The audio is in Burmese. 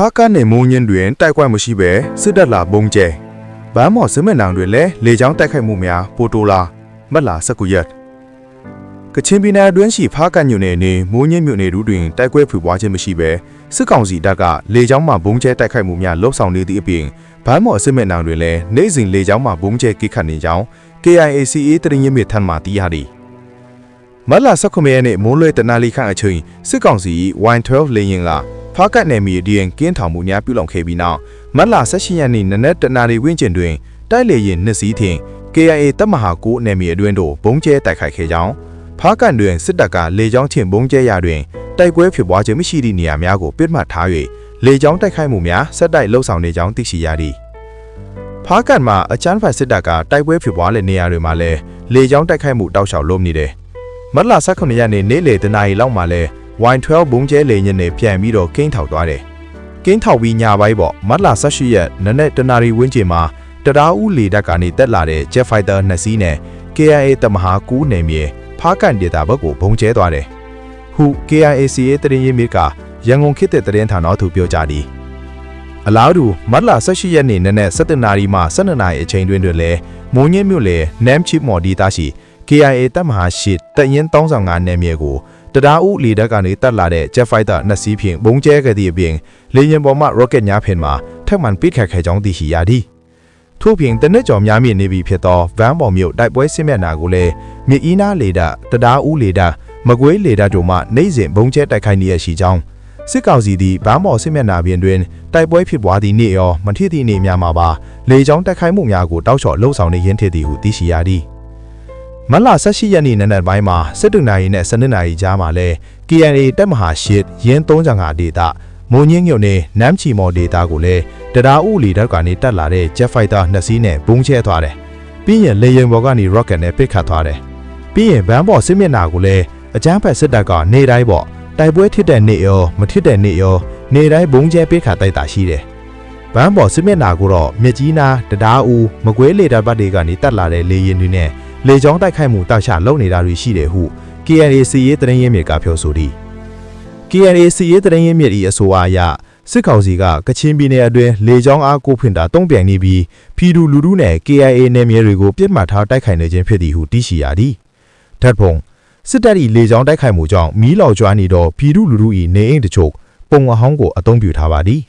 ဖားကန်နေမိုးညင်းတွင်တိုက်ခွက်မရှိပဲစစ်တပ်လာပုံကျဲဗန်းမော်စစ်မဲ့နောင်တွေလည်းလေကြောင်းတိုက်ခိုက်မှုများပိုတိုလာမက်လာစကူရက်ကချင်ပြည်နယ်အတွင်းရှိဖားကန်မြို့နယ်နေမိုးညင်းမြို့နယ်တွင်တိုက်ခွက်ဖြစ်ပွားခြင်းမရှိပဲစစ်ကောင်စီတပ်ကလေကြောင်းမှဘုံကျဲတိုက်ခိုက်မှုများလှုပ်ဆောင်နေသည့်အပြင်ဗန်းမော်စစ်မဲ့နောင်တွေလည်းနေ့စဉ်လေကြောင်းမှဘုံကျဲကိခတ်နေကြောင်း KIACA တရင်ရမြစ်ထံမှသိရသည်မက်လာ19ရက်နေ့မိုးလွဲတနာလီခန့်အချိန်စစ်ကောင်စီ Y12 လေယာဉ်ကဖားကတ်နယ်မြေဒီရင်ကင်းထောင်မှုများပြုလုပ်ခဲ့ပြီးနောက်မက်လာ18ရက်နေ့နနက်တနာရီဝင်းကျင်တွင်တိုက်လေယာဉ်နှစ်စီးထင် KIA တပ်မဟာ9နယ်မြေအတွင်းသို့ဘုံကျဲတိုက်ခိုက်ခဲ့ကြောင်းဖားကန်တွင်စစ်တပ်ကလေကြောင်းချင်းဘုံကျဲရတွင်တိုက်ပွဲဖြစ်ပွားခြင်းမရှိသည့်နေရာများကိုပစ်မှတ်ထား၍လေကြောင်းတိုက်ခိုက်မှုများဆက်တိုက်လှုပ်ဆောင်နေကြောင်းသိရှိရသည်ဖားကန်မှာအချမ်းဖတ်စစ်တပ်ကတိုက်ပွဲဖြစ်ပွားတဲ့နေရာတွေမှာလည်းလေကြောင်းတိုက်ခိုက်မှုတောက်လျှောက်လုပ်နေတယ်မက်လာ18ရက်နေ့နေ့လယ်တနာရီလောက်မှာလည်း Y12 ဘုံကျဲလေယာဉ်နဲ့ပြန်ပြီးတော့ကင်းထောက်သွားတယ်ကင်းထောက်ပြီးညပိုင်းပေါ့မက်လာ18ရက်နနက်တနာရီဝန်းကျင်မှာတရားဦးလေတပ်ကနေတက်လာတဲ့ Jet Fighter 2စီးနဲ့ KIA တပ်မဟာ9နယ်မြေဖားကန်ဒေသဘက်ကိုဘုံကျဲသွားတယ်ဟု KIACA တရင်ရမြစ်ကရန်ကုန်ခေတ်တဲ့တရင်ဌာနသူပြောကြသည်အလားတူမက်လာ18ရက်နေ့နနက်7နာရီမှ12နာရီအချိန်တွင်လည်းမိုးညင်းမြို့လေနမ်ချစ်မော်ဒီတာရှိ KIA တပ်မဟာ8တရင်305နယ်မြေကိုတရားဦးလေတပ်ကနေတက်လာတဲ့ Jet Fighter 2စီးဖြင့်ဘုံကျဲခဲ့သည့်အပြင်လေယာဉ်ပေါ်မှ rocket ညားဖင်မှာထပ်မံပစ်ခတ်ခဲ့ကြောင်းသိရှိရသည်ထို့ပြင်တနစ်ကျော်များမြင့်နေပြီဖြစ်သောဗန်းပေါ်မြို့တိုက်ပွဲစစ်မျက်နှာကိုလည်းမြစ်အီးနားလေတပ်တရားဦးလေတပ်မကွေးလေတပ်တို့မှနိုင်စဉ်ဘုံကျဲတိုက်ခိုက်နေရရှိကြောင်းစစ်ကောင်စီသည်ဗန်းပေါ်စစ်မျက်နှာပြင်တွင်တိုက်ပွဲဖြစ်ပွားသည့်နေ့ရောမထစ်သည့်နေ့များမှာပါလေကြောင်းတိုက်ခိုက်မှုများကိုတောက်လျှော့လှုပ်ဆောင်နေရင်းဖြစ်သည်ဟုသိရှိရသည်မက်လာ18ရက်နေ့နနက်ပိုင်းမှာစစ်တူနာရီနဲ့12နာရီကြားမှာလဲ KNA တပ်မဟာ8ရင်း35ဒေသမိုးညင်းမြို့နယ်နမ်ချီမော်ဒေသကိုလည်းတရားဦးလေတပ်ကနေတက်လာတဲ့ Jet Fighter 2စီးနဲ့ဘုံကျဲသွားတယ်ပြီးရင်လေယာဉ်ပေါ်ကနေ rocket နဲ့ပစ်ခတ်သွားတယ်ပြီးရင်ဗန်းပေါ်စစ်မျက်နှာကိုလည်းအကြမ်းဖက်စစ်တပ်ကနေတိုင်းပေါ့တိုက်ပွဲထစ်တဲ့နေ့ရောမထစ်တဲ့နေ့ရောနေတိုင်းဘုံကျဲပစ်ခတ်တိုက်တာရှိတယ်ဗန်းပေါ်စစ်မျက်နှာကိုတော့မြစ်ကြီးနားတရားဦးမကွေးလေတပ်ဘက်တွေကနေတက်လာတဲ့လေယာဉ်တွေနဲ့လေကြောင်းတိုက်ခိုက်မှုတောက်ချလုံနေတာတွေရှိတယ်ဟု KNACA တရင်ရမြစ်ကပြောဆိုသည် KNACA တရင်ရမြစ်၏အဆိုအရစစ်ကောင်စီကကချင်ပြည်နယ်အတွင်းလေကြောင်းအားကိုဖွင့်တာတုံ့ပြန်နေပြီးဖီဒူလူထုနဲ့ KIA နယ်မြေတွေကိုပြစ်မှတ်ထားတိုက်ခိုက်နေခြင်းဖြစ်သည်ဟုသိရှိရသည်ထပ်ဖုံစစ်တပ်၏လေကြောင်းတိုက်ခိုက်မှုကြောင့်မီးလောင်ကျွမ်းနေသောဖီဒူလူထု၏နေအိမ်တချို့ပုံအဟောင်းကိုအသုံးပြုထားပါသည်